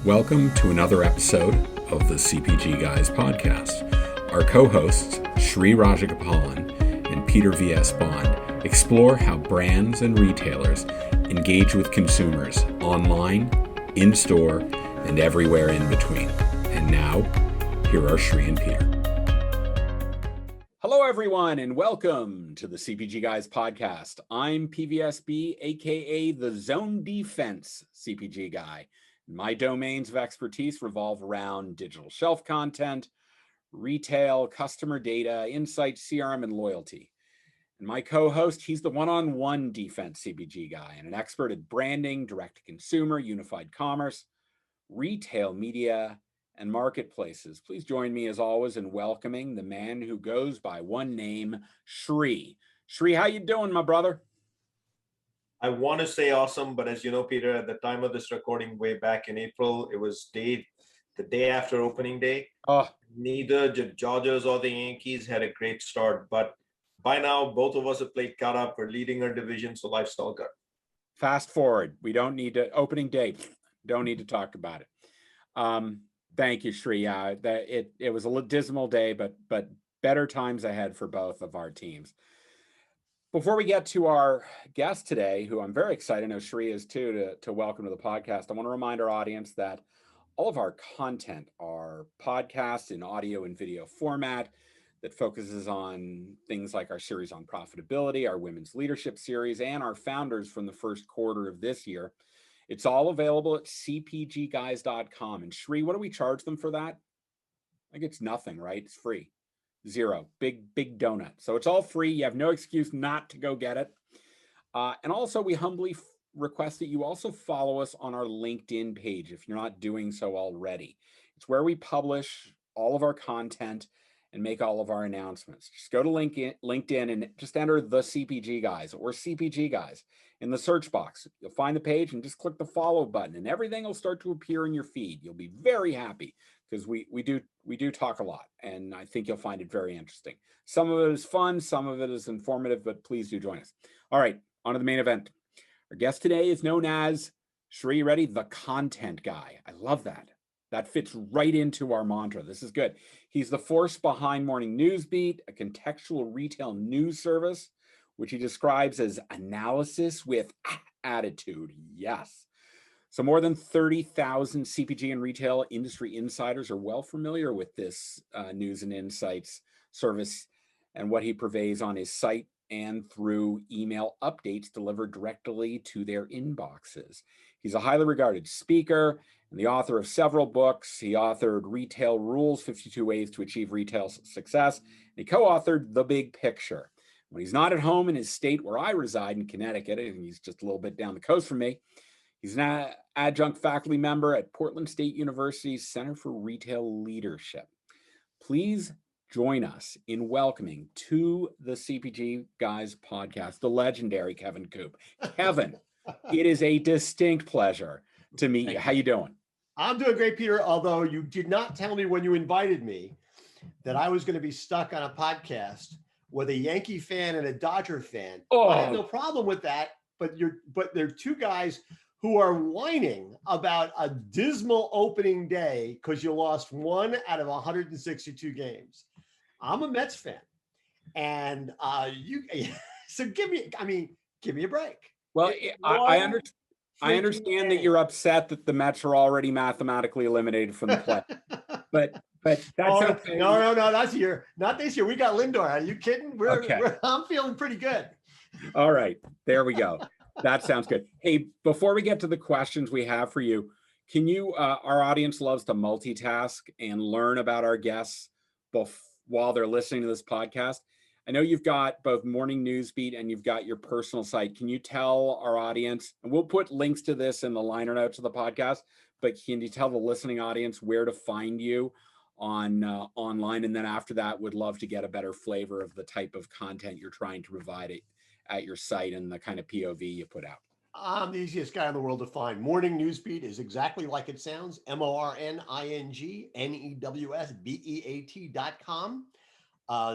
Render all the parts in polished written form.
Welcome to another episode of the CPG Guys podcast. Our co-hosts, Shri Rajagopalan and Peter V.S. Bond, explore how brands and retailers engage with consumers online, in-store, and everywhere in between. And now, here are Shri and Peter. Hello, everyone, and welcome to the CPG Guys podcast. I'm PVSB, aka the Zone Defense CPG Guy. My domains of expertise revolve around digital shelf content, retail, customer data, insights, CRM, and loyalty. And my co-host, he's the one-on-one defense CPG guy and an expert at branding, direct-to-consumer, unified commerce, retail media, and marketplaces. Please join me as always in welcoming the man who goes by one name, Shri. Shri, how you doing, my brother? I want to say awesome, but as you know, Peter, at the time of this recording way back in April, it was the day after opening day. Neither the Dodgers or the Yankees had a great start, but by now, both of us have played caught up. We're leading our division, so life's all good. Fast forward. We don't need to, opening day, don't need to talk about it. Thank you, Shri. It was a dismal day, but better times ahead for both of our teams. Before we get to our guest today, who I'm very excited, I know Shri is too, to welcome to the podcast, I want to remind our audience that all of our content are podcasts in audio and video format that focuses on things like our series on profitability, our women's leadership series, and our founders from the first quarter of this year. It's all available at CPGGuys.com. And Shri, what do we charge them for that? I think it's nothing, right? It's free. Zero. Big donut. So it's all free. You have no excuse not to go get it. And also, we humbly request that you also follow us on our LinkedIn page if you're not doing so already. It's where we publish all of our content and make all of our announcements. Just go to LinkedIn and just enter the CPG Guys or CPG Guys in the search box. You'll find the page and just click the follow button and everything will start to appear in your feed. You'll be very happy because we do talk a lot and I think you'll find it very interesting. Some of it is fun, some of it is informative, but please do join us. All right, on to the main event. Our guest today is known as, Shri, ready? The content guy. I love that. That fits right into our mantra. This is good. He's the force behind Morning Newsbeat, a contextual retail news service, which he describes as analysis with attitude. Yes. So more than 30,000 CPG and retail industry insiders are well familiar with this news and insights service and what he purveys on his site and through email updates delivered directly to their inboxes. He's a highly regarded speaker and the author of several books. He authored Retail Rules, 52 Ways to Achieve Retail Success, and he co-authored The Big Picture. When he's not at home in his state where I reside in Connecticut, and he's just a little bit down the coast from me, he's an adjunct faculty member at Portland State University's Center for Retail Leadership. Please join us in welcoming to the CPG Guys podcast, the legendary Kevin Coupe. Kevin, it is a distinct pleasure to meet you. How you doing? I'm doing great, Peter, although you did not tell me when you invited me that I was going to be stuck on a podcast with a Yankee fan and a Dodger fan. I have no problem with that, but there are two guys who are whining about a dismal opening day because you lost one out of 162 games. I'm a Mets fan, and so give me a break. Well, I understand that you're upset that the Mets are already mathematically eliminated from the play, but that's okay. No, not this year. We got Lindor. Are you kidding? I'm feeling pretty good. All right, there we go. That sounds good. Hey, before we get to the questions we have for you, can you? Our audience loves to multitask and learn about our guests while they're listening to this podcast. I know you've got both Morning Newsbeat and you've got your personal site. Can you tell our audience, and we'll put links to this in the liner notes of the podcast, but can you tell the listening audience where to find you on online? And then after that, would love to get a better flavor of the type of content you're trying to provide at your site and the kind of POV you put out. I'm the easiest guy in the world to find. Morning Newsbeat is exactly like it sounds. MorningNewsbeat.com.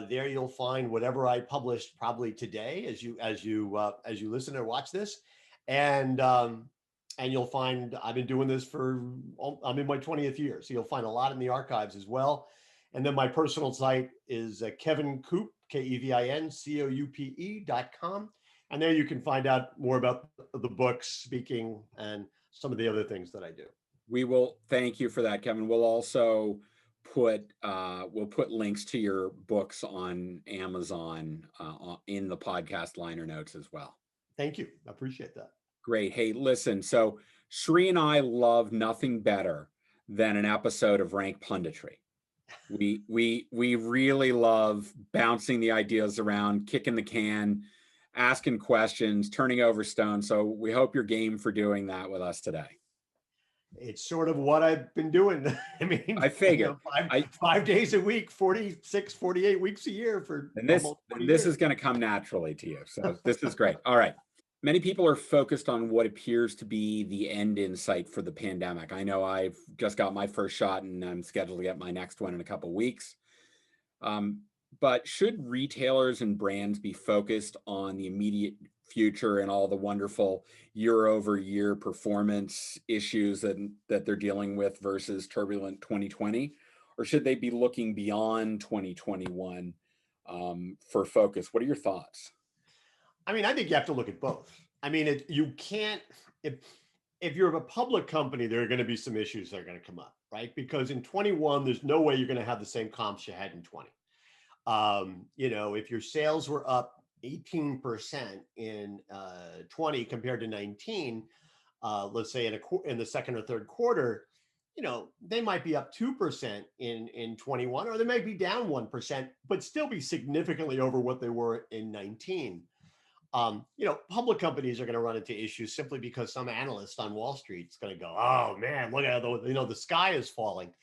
There you'll find whatever I published probably today as you listen or watch this. And and you'll find I've been doing this I'm in my 20th year. So you'll find a lot in the archives as well. And then my personal site is Kevin Coupe, KevinCoupe.com. And there you can find out more about the books, speaking, and some of the other things that I do. We will thank you for that, Kevin. We'll also put links to your books on Amazon in the podcast liner notes as well. Thank you. I appreciate that. Great. Hey, listen, so Sri and I love nothing better than an episode of Rank Punditry. We really love bouncing the ideas around, kicking the can, asking questions, turning over stones. So we hope you're game for doing that with us today. It's sort of what I've been doing. I mean, I figure 5 days a week, 46, 48 weeks a year for this is going to come naturally to you. So this is great. All right. Many people are focused on what appears to be the end in sight for the pandemic. I know I've just got my first shot and I'm scheduled to get my next one in a couple of weeks. But should retailers and brands be focused on the immediate future and all the wonderful year-over-year performance issues that they're dealing with versus turbulent 2020? Or should they be looking beyond 2021 for focus? What are your thoughts? I mean, I think you have to look at both. I mean, you can't, if you're a public company, there are going to be some issues that are going to come up, right? Because in 21, there's no way you're going to have the same comps you had in 20. If your sales were up 18% in 20 compared to 19, let's say in the second or third quarter, they might be up 2% in 21, or they might be down 1%, but still be significantly over what they were in 19. Public companies are going to run into issues simply because some analyst on Wall Street is going to go, "Oh man, look at the sky is falling.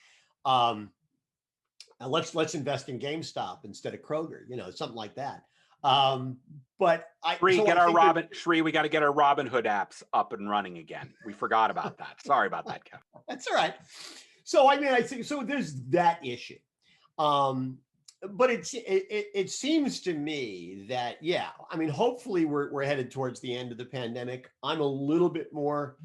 Let's invest in GameStop instead of Kroger, something like that." But we got to get our Robin Hood apps up and running again. We forgot about that. Sorry about that, Kevin. That's all right. So I think so. There's that issue. But it seems to me that, hopefully we're headed towards the end of the pandemic. I'm a little bit more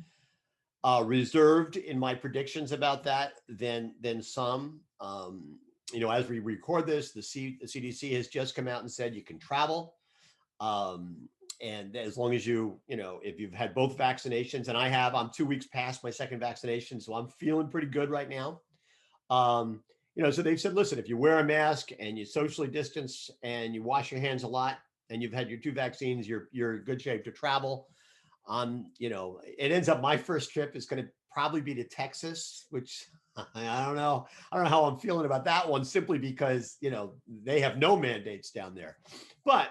reserved in my predictions about that than some. As we record this, the CDC has just come out and said you can travel. And as long as if you've had both vaccinations, and I'm 2 weeks past my second vaccination, so I'm feeling pretty good right now. So they've said, listen, if you wear a mask and you socially distance and you wash your hands a lot and you've had your 2 vaccines, you're in good shape to travel. It ends up my first trip is going to probably be to Texas, which I don't know how I'm feeling about that one, simply because, they have no mandates down there. But,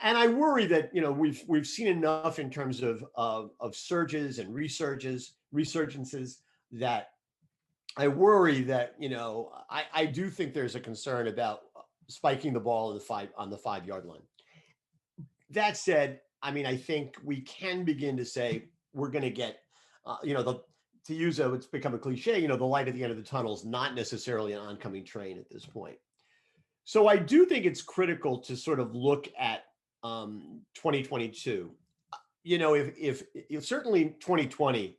and I worry that, we've seen enough in terms of surges and resurgences that I worry that, I do think there's a concern about spiking the ball on the 5-yard line. That said, I think we can begin to say we're going to get, it's become a cliche, the light at the end of the tunnel is not necessarily an oncoming train at this point. So I do think it's critical to sort of look at 2022. If certainly 2020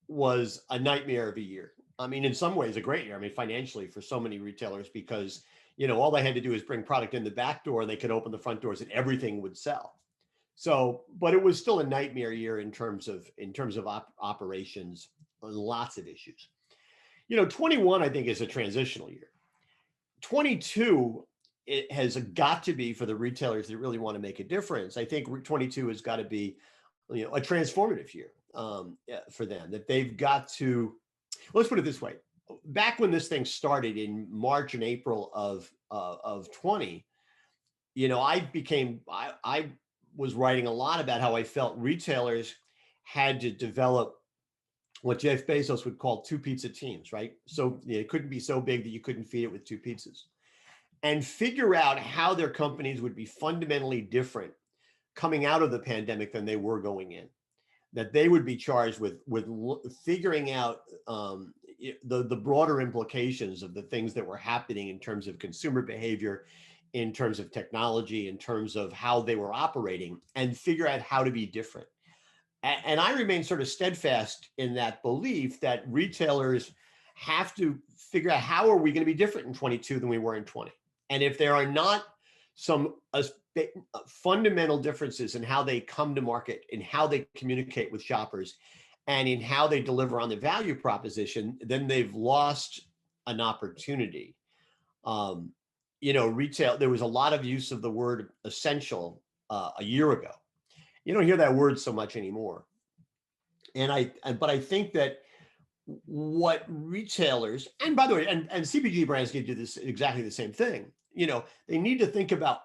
was a nightmare of a year. In some ways a great year. Financially for so many retailers, because, all they had to do is bring product in the back door and they could open the front doors and everything would sell. So, but it was still a nightmare year in terms of operations, lots of issues. 21, I think, is a transitional year. 22, it has got to be, for the retailers that really want to make a difference. I think 22 has got to be, a transformative year for them, that they've got to, let's put it this way. Back when this thing started in March and April of 20, I was writing a lot about how I felt retailers had to develop what Jeff Bezos would call 2 pizza teams, right? So it couldn't be so big that you couldn't feed it with 2 pizzas, and figure out how their companies would be fundamentally different coming out of the pandemic than they were going in. That they would be charged with figuring out the broader implications of the things that were happening in terms of consumer behavior, in terms of technology, in terms of how they were operating, and figure out how to be different. And I remain sort of steadfast in that belief that retailers have to figure out how are we going to be different in 22 than we were in 20. And if there are not some fundamental differences in how they come to market, in how they communicate with shoppers, and in how they deliver on the value proposition, then they've lost an opportunity. Retail, there was a lot of use of the word essential a year ago. You don't hear that word so much anymore. But I think that what retailers, and by the way, and CPG brands need to do this exactly the same thing. They need to think about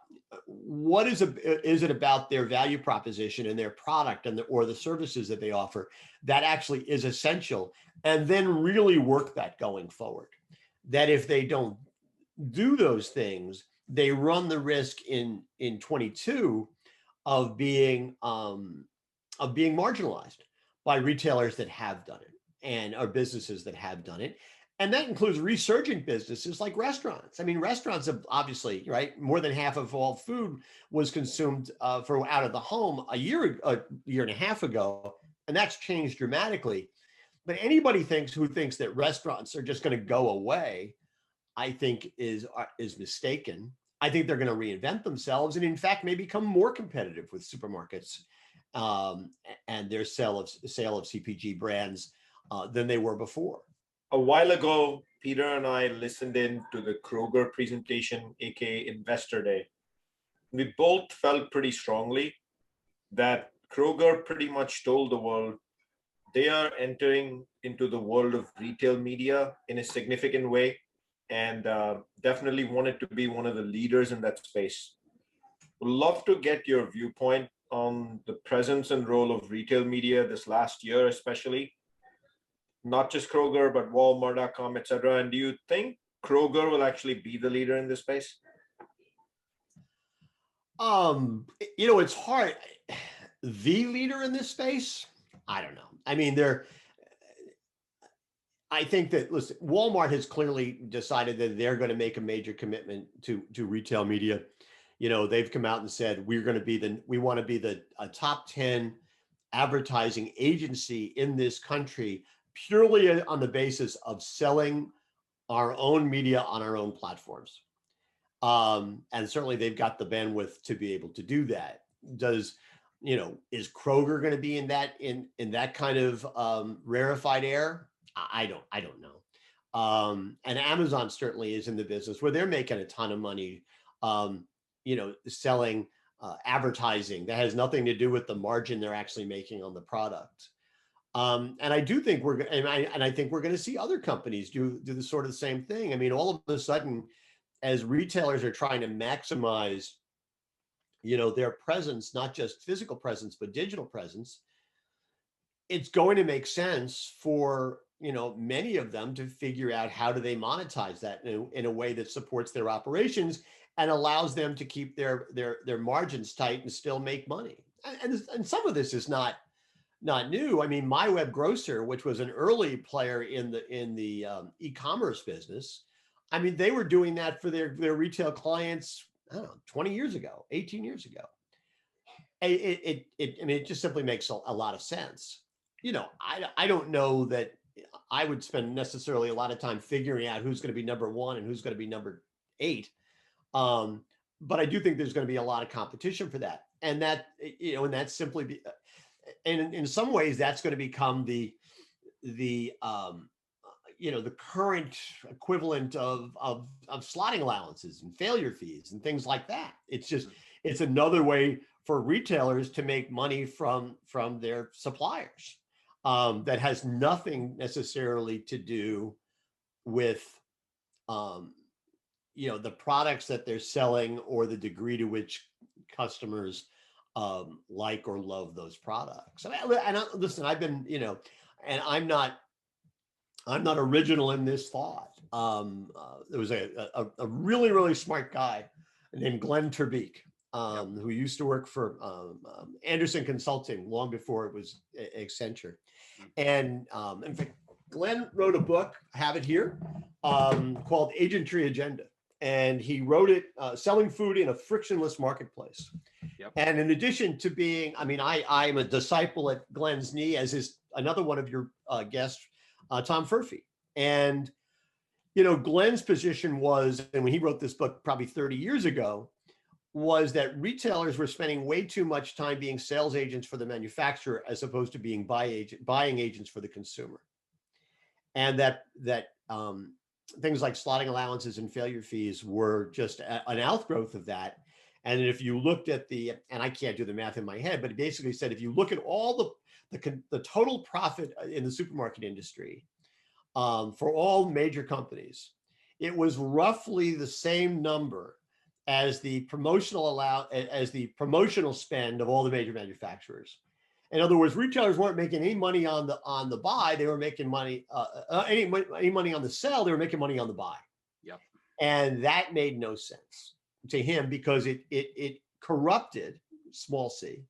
what is it about their value proposition and their product or the services that they offer that actually is essential, and then really work that going forward. That if they don't do those things, they run the risk in 22 of being marginalized by retailers that have done it and are businesses that have done it. And that includes resurgent businesses like restaurants. I mean, restaurants have obviously, right, more than half of all food was consumed for out of the home a year and a half ago, and that's changed dramatically. But anybody who thinks that restaurants are just going to go away, I think is mistaken. I think they're going to reinvent themselves and, in fact, may become more competitive with supermarkets and their sale of CPG brands than they were before. A while ago, Peter and I listened in to the Kroger presentation, aka Investor Day. We both felt pretty strongly that Kroger pretty much told the world they are entering into the world of retail media in a significant way, and definitely wanted to be one of the leaders in that space. Would love to get your viewpoint on the presence and role of retail media this last year, especially. Not just Kroger, but Walmart.com, et cetera. And do you think Kroger will actually be the leader in this space? It's hard. The leader in this space? I don't know. I mean, I think that, listen, Walmart has clearly decided that they're going to make a major commitment to retail media. They've come out and said, we want to be the top 10 advertising agency in this country, purely on the basis of selling our own media on our own platforms. And certainly they've got the bandwidth to be able to do that. Is Kroger going to be in that kind of rarefied air? I don't know. And Amazon certainly is in the business where they're making a ton of money, selling advertising that has nothing to do with the margin they're actually making on the product. And I do think I think we're going to see other companies do the sort of the same thing. I mean, all of a sudden, as retailers are trying to maximize, their presence, not just physical presence, but digital presence, it's going to make sense for, many of them to figure out how do they monetize that in a way that supports their operations and allows them to keep their margins tight and still make money. And some of this is not new. I mean, My Web Grocer, which was an early player in the e-commerce business, I mean, they were doing that for their retail clients, I don't know, 20 years ago, 18 years ago. It just simply makes a lot of sense. I don't know that I would spend necessarily a lot of time figuring out who's going to be number one and who's going to be number 8. But I do think there's going to be a lot of competition for that. And that, and that's simply and in some ways that's going to become the current equivalent of slotting allowances and failure fees and things like that. It's another way for retailers to make money from their suppliers, that has nothing necessarily to do with the products that they're selling or the degree to which customers like or love those products. Listen, I've been, and I'm not original in this thought. There was a really, really smart guy named Glenn Terbeek, who used to work for Anderson Consulting long before it was Accenture. And in fact, Glenn wrote a book, I have it here, called Agent Tree Agenda. And he wrote it, Selling Food in a Frictionless Marketplace. Yep. And in addition to being, I mean, I'm a disciple at Glenn's knee, as is another one of your guests, Tom Furphy. And, you know, Glenn's position was, and when he wrote this book probably 30 years ago, was that retailers were spending way too much time being sales agents for the manufacturer as opposed to being buying agents for the consumer. And that things like slotting allowances and failure fees were just an outgrowth of that. And if you looked at and I can't do the math in my head, but it basically said, if you look at all the total profit in the supermarket industry for all major companies, it was roughly the same number as the promotional spend of all the major manufacturers. In other words, retailers weren't making any money on the buy; they were making money any money on the sell. They were making money on the buy. Yep. And that made no sense to him because it corrupted, small c,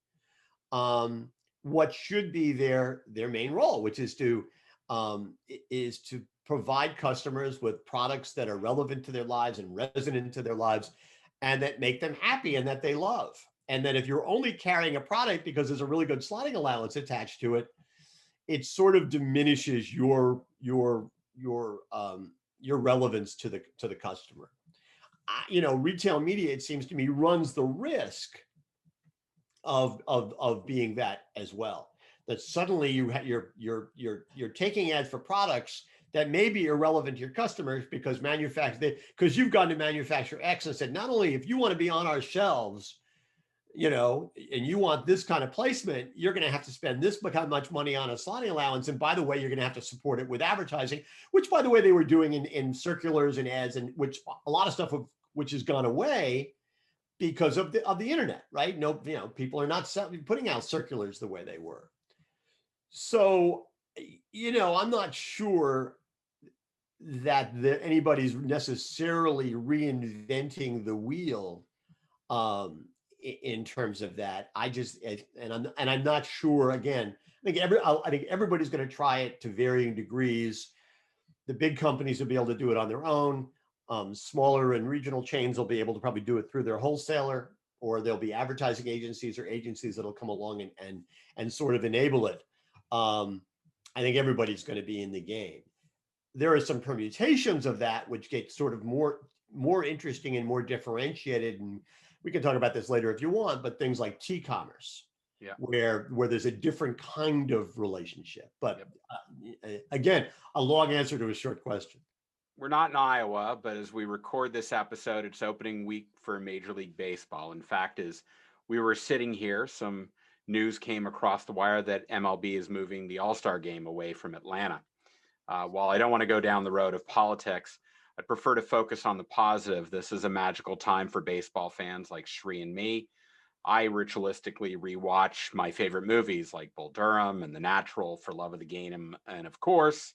what should be their main role, which is to provide customers with products that are relevant to their lives and resonant to their lives, and that make them happy and that they love. And that if you're only carrying a product because there's a really good slotting allowance attached to it, it sort of diminishes your relevance to the customer. You know, retail media, it seems to me, runs the risk of being that as well. That suddenly you're taking ads for products that may be irrelevant to your customers because you've gone to manufacturer X and said, not only if you want to be on our shelves, you know, and you want this kind of placement, you're going to have to spend this much money on a slotting allowance. And by the way, you're going to have to support it with advertising, which, by the way, they were doing in circulars and ads, and which a lot of stuff which has gone away because of the internet, right? No, you know, people are not putting out circulars the way they were. So, you know, I'm not sure that anybody's necessarily reinventing the wheel in terms of that. I'm not sure. Again, I think everybody's going to try it to varying degrees. The big companies will be able to do it on their own. Smaller and regional chains will be able to probably do it through their wholesaler, or there'll be advertising agencies or agencies that'll come along and sort of enable it. I think everybody's going to be in the game. There are some permutations of that which get sort of more interesting and more differentiated, and we can talk about this later if you want, but things like T-commerce, yeah, where there's a different kind of relationship. But again, a long answer to a short question. We're not in Iowa, but as we record this episode, it's opening week for Major League Baseball. In fact, as we were sitting here, some news came across the wire that MLB is moving the All-Star game away from Atlanta. While I don't want to go down the road of politics, I'd prefer to focus on the positive. This is a magical time for baseball fans like Shri and me. I ritualistically rewatch my favorite movies like Bull Durham and The Natural for love of the game, and of course,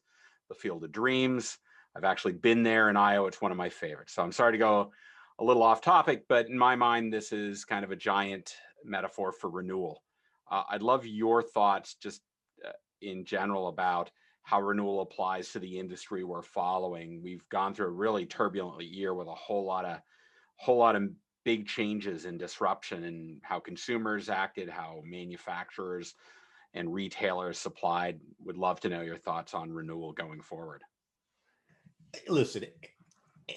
The Field of Dreams. I've actually been there in Iowa. It's one of my favorites. So I'm sorry to go a little off topic, but in my mind, this is kind of a giant metaphor for renewal. I'd love your thoughts just in general about how renewal applies to the industry we're following. We've gone through a really turbulent year with a whole lot of big changes and disruption in how consumers acted, how manufacturers and retailers supplied. Would love to know your thoughts on renewal going forward. Listen,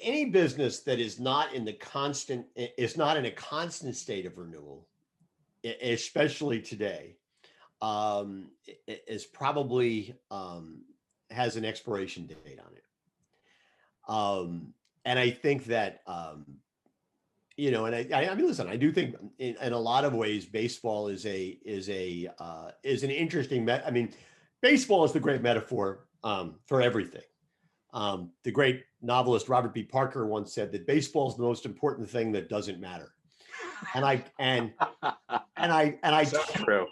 any business that is not in a constant state of renewal, especially today, is probably has an expiration date on it. And I think that you know, and I mean, listen, I do think in a lot of ways baseball is an interesting. I mean, baseball is the great metaphor for everything. The great novelist Robert B. Parker once said that baseball is the most important thing that doesn't matter. And I so true.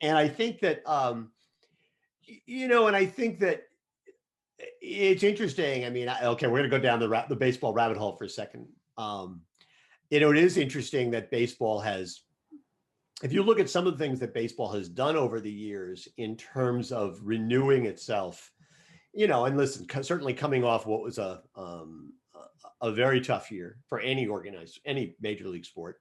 And I think that you know, and I think that it's interesting. I mean, okay, we're going to go down the baseball rabbit hole for a second. You know, it is interesting that baseball has, if you look at some of the things that baseball has done over the years in terms of renewing itself, you know, and listen, certainly coming off what was a very tough year for any major league sport,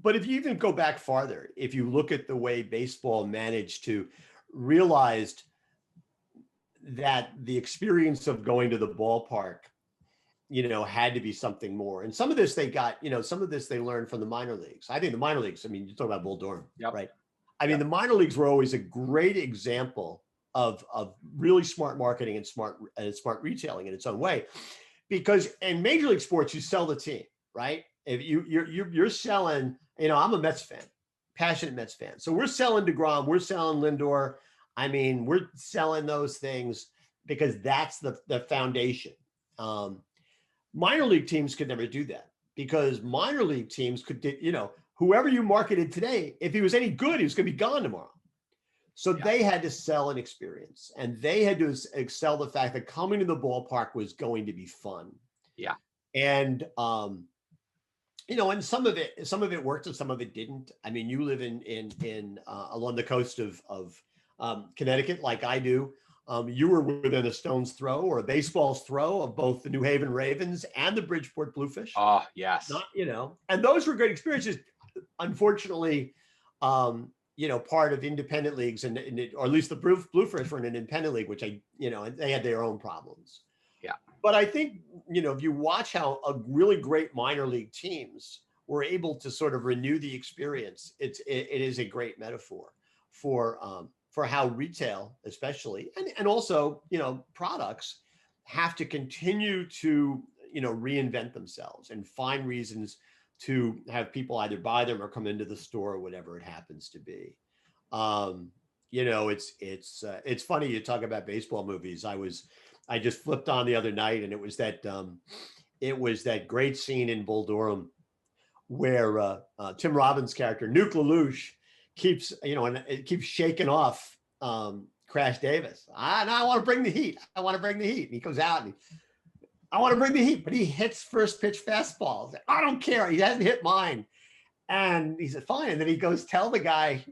But if you even go back farther, if you look at the way baseball managed to realize that the experience of going to the ballpark, had to be something more. And some of this they got, some of this they learned from the minor leagues. I think the minor leagues, I mean, you talk about Bull Durham, right? I mean, the minor leagues were always a great example of really smart marketing and smart retailing in its own way. Because in major league sports, you sell the team, right? If you're selling, I'm a Mets fan, passionate Mets fan. So we're selling DeGrom, we're selling Lindor. I mean, we're selling those things because that's the foundation. Minor league teams could never do that because minor league teams could, whoever you marketed today, if he was any good, he was going to be gone tomorrow. So they had to sell an experience, and they had to excel the fact that coming to the ballpark was going to be fun. Yeah. And, and some of it worked and some of it didn't. I mean, you live in along the coast of Connecticut, like I do. You were within a stone's throw or a baseball's throw of both the New Haven Ravens and the Bridgeport Bluefish. Oh, yes. And those were great experiences. Unfortunately, part of independent leagues or at least the Bluefish were in an independent league, which they had their own problems. Yeah. But I think, if you watch how a really great minor league teams were able to sort of renew the experience, it is a great metaphor for how retail, especially, and also, products have to continue to, reinvent themselves and find reasons to have people either buy them or come into the store or whatever it happens to be. It's funny you talk about baseball movies. I just flipped on the other night, and it was that great scene in Bull Durham where Tim Robbins' character Nuke LaLoosh keeps shaking off Crash Davis. I want to bring the heat. And he goes out and I want to bring the heat, but he hits first pitch fastballs. I don't care. He hasn't hit mine. And he said, fine. And then he goes, tell the guy,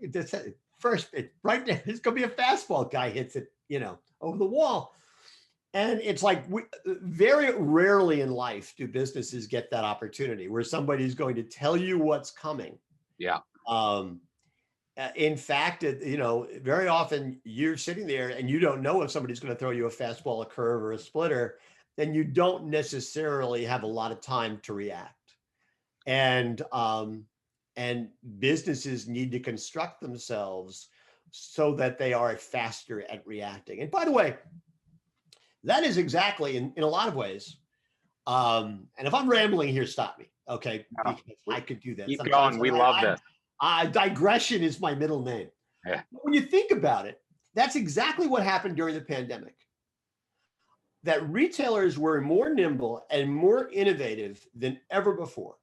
first pitch, right there, it's going to be a fastball. Guy hits it, over the wall. And it's like very rarely in life do businesses get that opportunity where somebody's going to tell you what's coming. Yeah. In fact, very often you're sitting there and you don't know if somebody's going to throw you a fastball, a curve, or a splitter, then you don't necessarily have a lot of time to react. And businesses need to construct themselves so that they are faster at reacting. And by the way, that is exactly in a lot of ways. And if I'm rambling here, stop me. Okay. No, I could do that. Keep Sometimes going. We love this. Digression is my middle name. Yeah. When you think about it, that's exactly what happened during the pandemic. That retailers were more nimble and more innovative than ever before.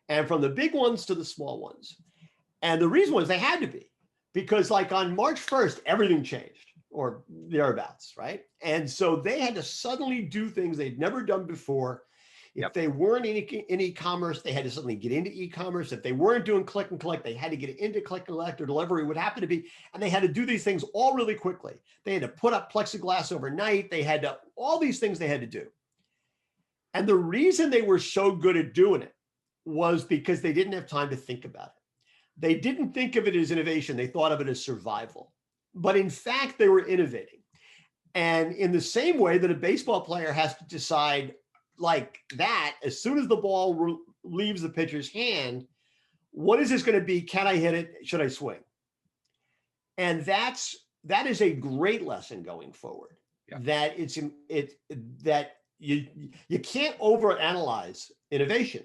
And from the big ones to the small ones. And the reason was they had to be, because like on March 1st, everything changed or thereabouts, right? And so they had to suddenly do things they'd never done before. If they weren't in e-commerce, they had to suddenly get into e-commerce. If they weren't doing click and collect, they had to get into click and collect or delivery, would happen to be, and they had to do these things all really quickly. They had to put up plexiglass overnight. They had to, all these things they had to do. And the reason they were so good at doing it was because they didn't have time to think about it. They didn't think of it as innovation. They thought of it as survival. But in fact, they were innovating. And in the same way that a baseball player has to decide like that, as soon as the ball leaves the pitcher's hand, what is this going to be? Can I hit it? Should I swing? And that is a great lesson going forward. Yeah. That you can't overanalyze innovation.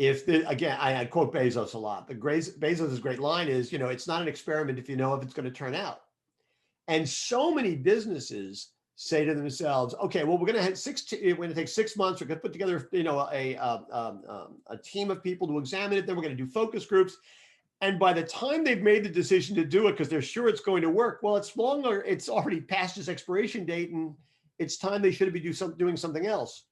Again, I quote Bezos a lot, but Bezos' great line is, it's not an experiment if you know if it's going to turn out. And so many businesses say to themselves, okay, well, we're going to take 6 months. We're going to put together, a team of people to examine it. Then we're going to do focus groups. And by the time they've made the decision to do it, because they're sure it's going to work, well, it's already past its expiration date, and it's time they should be doing something else.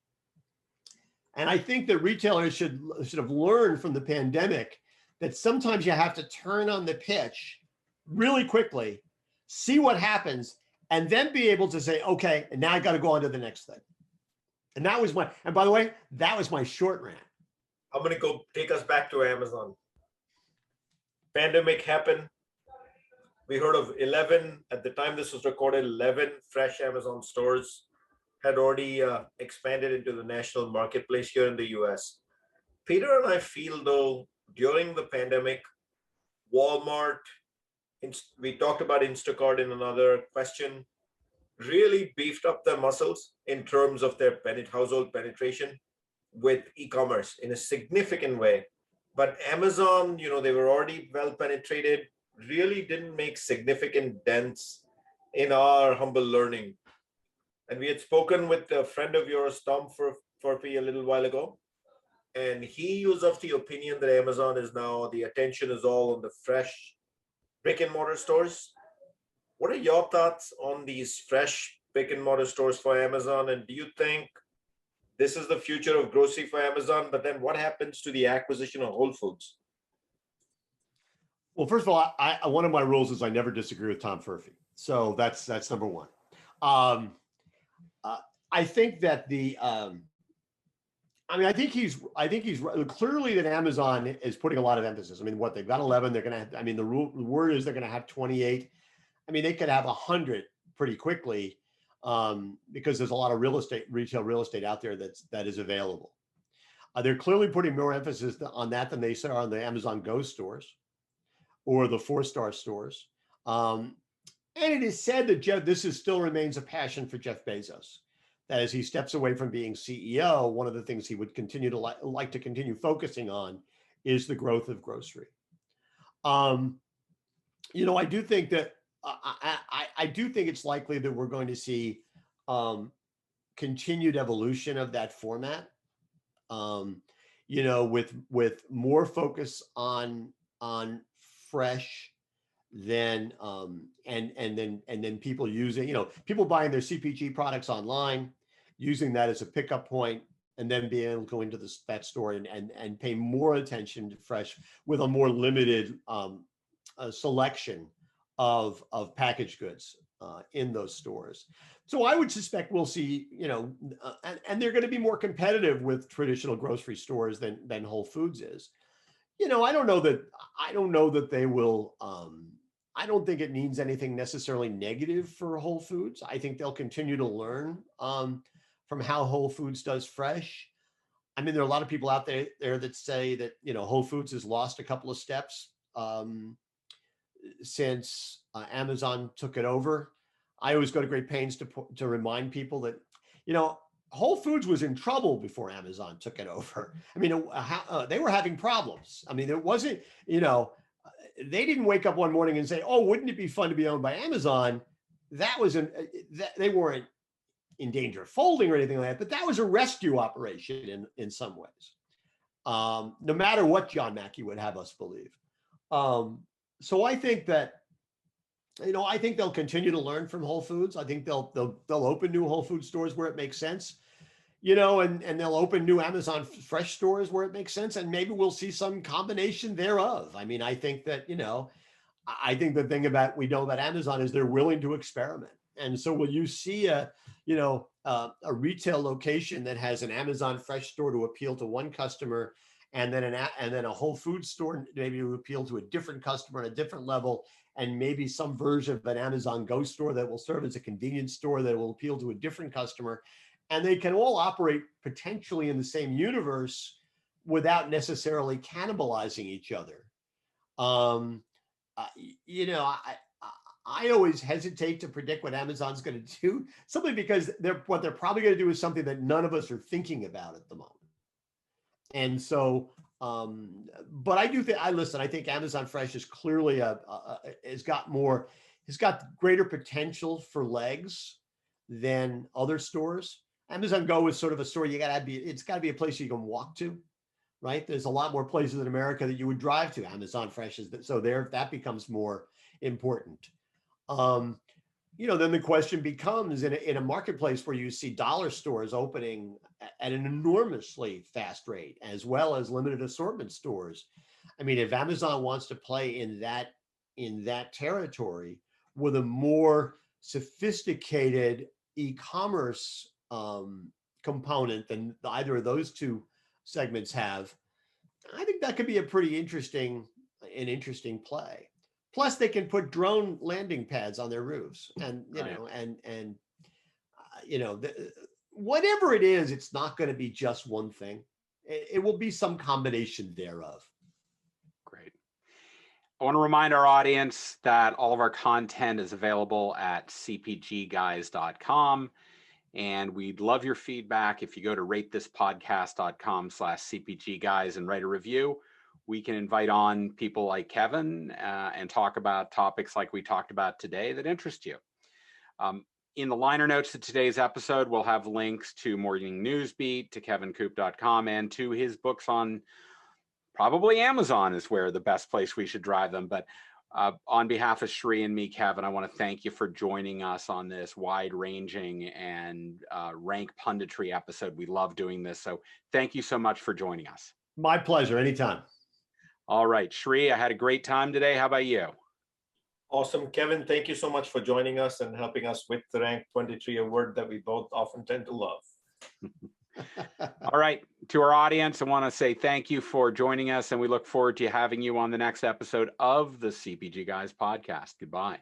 And I think that retailers should have learned from the pandemic that sometimes you have to turn on the pitch really quickly, see what happens, and then be able to say, okay, and now I got to go on to the next thing. And by the way, that was my short rant. I'm going to go take us back to Amazon. Pandemic happened. We heard of 11, at the time this was recorded, 11 fresh Amazon stores had already expanded into the national marketplace here in the US. Peter and I feel though, during the pandemic, Walmart, we talked about Instacart in another question, really beefed up their muscles in terms of their household penetration with e-commerce in a significant way. But Amazon, they were already well penetrated, really didn't make significant dents in our humble learning. And we had spoken with a friend of yours, Tom Furphy, a little while ago. And he was of the opinion that Amazon is now, the attention is all on the fresh brick and mortar stores. What are your thoughts on these fresh brick and mortar stores for Amazon? And do you think this is the future of grocery for Amazon? But then what happens to the acquisition of Whole Foods? Well, first of all, one of my rules is I never disagree with Tom Furphy. So that's number one. I think that I think he's clearly that Amazon is putting a lot of emphasis. I mean, what they've got 11, they're going to, the word is they're going to have 28. I mean, they could have 100 pretty quickly because there's a lot of retail real estate out there that is available. They're clearly putting more emphasis on that than they are on the Amazon Go stores or the 4-star stores. And it is said that this still remains a passion for Jeff Bezos. That as he steps away from being CEO, one of the things he would continue to like to continue focusing on is the growth of grocery. I do think that I do think it's likely that we're going to see continued evolution of that format. With more focus on fresh than and then people using, people buying their CPG products online, using that as a pickup point, and then being able to go into that store and pay more attention to fresh with a more limited selection of packaged goods in those stores. So I would suspect we'll see, and they're going to be more competitive with traditional grocery stores than Whole Foods is. I don't know that they will. I don't think it means anything necessarily negative for Whole Foods. I think they'll continue to learn from how Whole Foods does fresh. I mean, there are a lot of people out there that say that, Whole Foods has lost a couple of steps since Amazon took it over. I always go to great pains to remind people that, Whole Foods was in trouble before Amazon took it over. I mean, they were having problems. I mean, it wasn't, they didn't wake up one morning and say, "Oh, wouldn't it be fun to be owned by Amazon?" They weren't in danger of folding or anything like that, but that was a rescue operation in some ways. No matter what John Mackey would have us believe. So I think that, I think they'll continue to learn from Whole Foods. I think they'll open new Whole Foods stores where it makes sense, and they'll open new Amazon Fresh stores where it makes sense, and maybe we'll see some combination thereof. I mean, I think that, I think the thing we know about Amazon is they're willing to experiment. And so will you see a retail location that has an Amazon Fresh store to appeal to one customer, and then a Whole Foods store maybe to appeal to a different customer at a different level, and maybe some version of an Amazon Go store that will serve as a convenience store that will appeal to a different customer. And they can all operate potentially in the same universe without necessarily cannibalizing each other. I always hesitate to predict what Amazon's going to do, simply because what they're probably going to do is something that none of us are thinking about at the moment. And so, but I do think, I think Amazon Fresh is clearly has got greater potential for legs than other stores. Amazon Go is sort of a store it's got to be a place you can walk to, right? There's a lot more places in America that you would drive to. Amazon Fresh that becomes more important. Then the question becomes, in a marketplace where you see dollar stores opening at an enormously fast rate, as well as limited assortment stores. I mean, if Amazon wants to play in that territory with a more sophisticated e-commerce component than either of those two segments have, I think that could be a pretty interesting play. Plus, they can put drone landing pads on their roofs, and whatever it is, it's not going to be just one thing. It will be some combination thereof. Great. I want to remind our audience that all of our content is available at cpgguys.com. And we'd love your feedback. If you go to ratethispodcast.com/CPGGuys and write a review, we can invite on people like Kevin and talk about topics like we talked about today that interest you. In the liner notes to today's episode, we'll have links to Morning Newsbeat, to kevincoupe.com, and to his books on probably Amazon is where the best place we should drive them. But on behalf of Shri and me, Kevin, I want to thank you for joining us on this wide-ranging and rank punditry episode. We love doing this. So thank you so much for joining us. My pleasure. Anytime. All right, Shri, I had a great time today. How about you? Awesome. Kevin, thank you so much for joining us and helping us with the Rank 23, a word that we both often tend to love. All right. To our audience, I want to say thank you for joining us, and we look forward to having you on the next episode of the CPG Guys podcast. Goodbye.